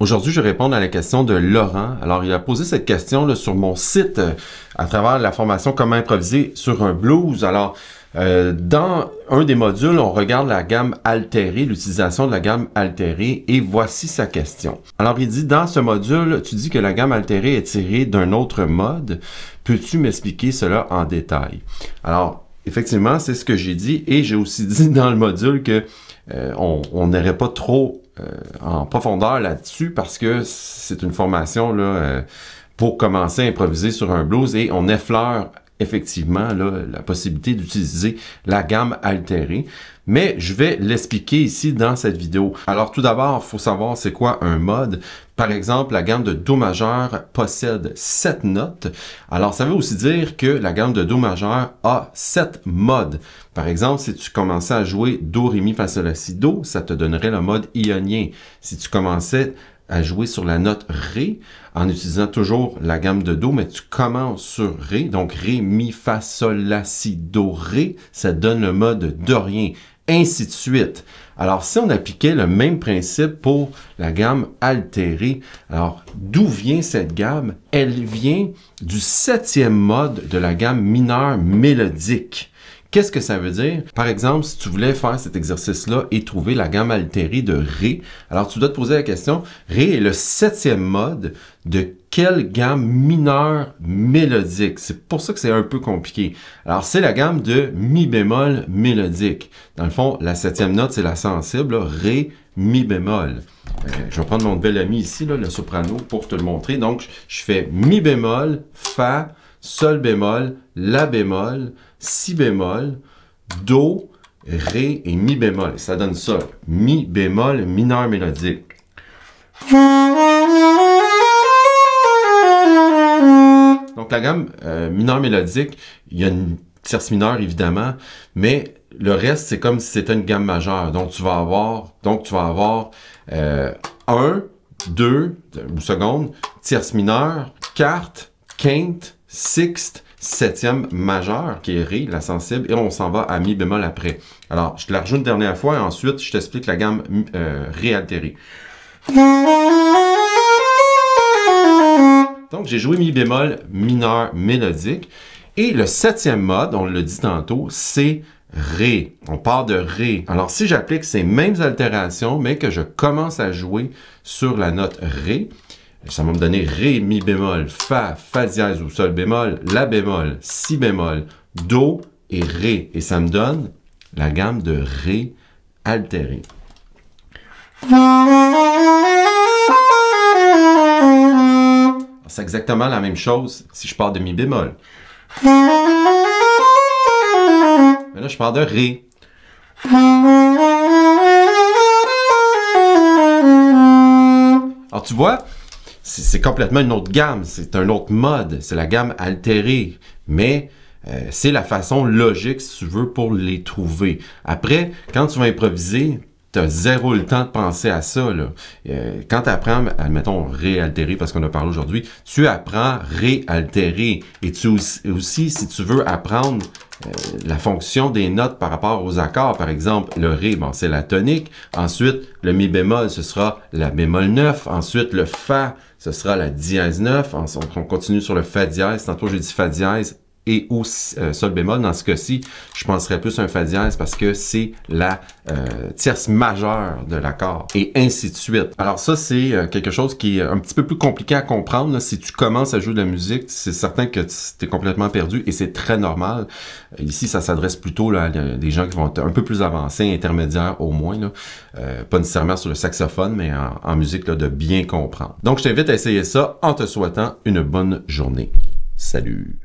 Aujourd'hui, je vais répondre à la question de Laurent. Alors, il a posé cette question là, sur mon site à travers la formation Comment improviser sur un blues. Alors, dans un des modules, on regarde la gamme altérée, l'utilisation de la gamme altérée, et voici sa question. Alors, il dit, dans ce module, tu dis que la gamme altérée est tirée d'un autre mode. Peux-tu m'expliquer cela en détail? Alors, effectivement, c'est ce que j'ai dit, et j'ai aussi dit dans le module que on n'irait pas trop en profondeur là-dessus parce que c'est une formation là, pour commencer à improviser sur un blues et on effleure effectivement là, la possibilité d'utiliser la gamme altérée. Mais je vais l'expliquer ici dans cette vidéo. Alors tout d'abord, il faut savoir c'est quoi un mode. Par exemple, la gamme de Do majeur possède 7 notes. Alors ça veut aussi dire que la gamme de Do majeur a 7 modes. Par exemple, si tu commençais à jouer Do, Ré, Mi, Fa, Sol, La, Si, Do, ça te donnerait le mode ionien. Si tu commençais à jouer sur la note Ré, en utilisant toujours la gamme de Do, mais tu commences sur Ré, donc Ré, Mi, Fa, Sol, La, Si, Do, Ré, ça donne le mode dorien, ainsi de suite. Alors, si on appliquait le même principe pour la gamme altérée, alors d'où vient cette gamme? Elle vient du 7e mode de la gamme mineure mélodique. Qu'est-ce que ça veut dire? Par exemple, si tu voulais faire cet exercice-là et trouver la gamme altérée de Ré, alors tu dois te poser la question, Ré est le 7e mode de quelle gamme mineure mélodique? C'est pour ça que c'est un peu compliqué. Alors, c'est la gamme de Mi bémol mélodique. Dans le fond, la 7e note, c'est la sensible, là, Ré, Mi bémol. Je vais prendre mon nouvel ami ici, là, le soprano, pour te le montrer. Donc, je fais Mi bémol, Fa, Sol bémol, La bémol, Si bémol, Do, Ré et Mi bémol. Ça donne ça. Mi bémol mineur mélodique. Donc la gamme mineure mélodique, il y a une tierce mineure évidemment, mais le reste c'est comme si c'était une gamme majeure. Donc tu vas avoir 1, 2, une seconde, tierce mineure, quarte, quinte, sixte, 7e majeur, qui est Ré, la sensible, et on s'en va à Mi bémol après. Alors, je te la rejoue une dernière fois, et ensuite, je t'explique la gamme Ré altérée. Donc, j'ai joué Mi bémol mineur mélodique, et le 7e mode, on l'a dit tantôt, c'est Ré. On part de Ré. Alors, si j'applique ces mêmes altérations, mais que je commence à jouer sur la note Ré, ça va me donner Ré, Mi bémol, Fa, Fa dièse ou Sol bémol, La bémol, Si bémol, Do et Ré. Et ça me donne la gamme de Ré altérée. C'est exactement la même chose si je pars de Mi bémol. Mais là, je pars de Ré. Alors, tu vois, c'est complètement une autre gamme, c'est un autre mode, c'est la gamme altérée, mais c'est la façon logique, si tu veux, pour les trouver. Après, quand tu vas improviser, tu as zéro le temps de penser à ça. Là. Quand tu apprends, admettons, Ré altéré, parce qu'on a parlé aujourd'hui, tu apprends Ré altéré. Et tu aussi, si tu veux apprendre la fonction des notes par rapport aux accords, par exemple, le Ré, bon, c'est la tonique. Ensuite, le Mi bémol, ce sera la bémol 9. Ensuite, le Fa, ce sera la dièse 9. On continue sur le Fa dièse. Tantôt, j'ai dit Fa dièse et ou Sol bémol. Dans ce cas-ci, je penserais plus à un Fa dièse parce que c'est la tierce majeure de l'accord et ainsi de suite. Alors ça, c'est quelque chose qui est un petit peu plus compliqué à comprendre. Là. Si tu commences à jouer de la musique, c'est certain que tu es complètement perdu et c'est très normal. Ici, ça s'adresse plutôt là, à des gens qui vont être un peu plus avancés, intermédiaires au moins. Là. Pas nécessairement sur le saxophone, mais en musique, là, de bien comprendre. Donc, je t'invite à essayer ça en te souhaitant une bonne journée. Salut!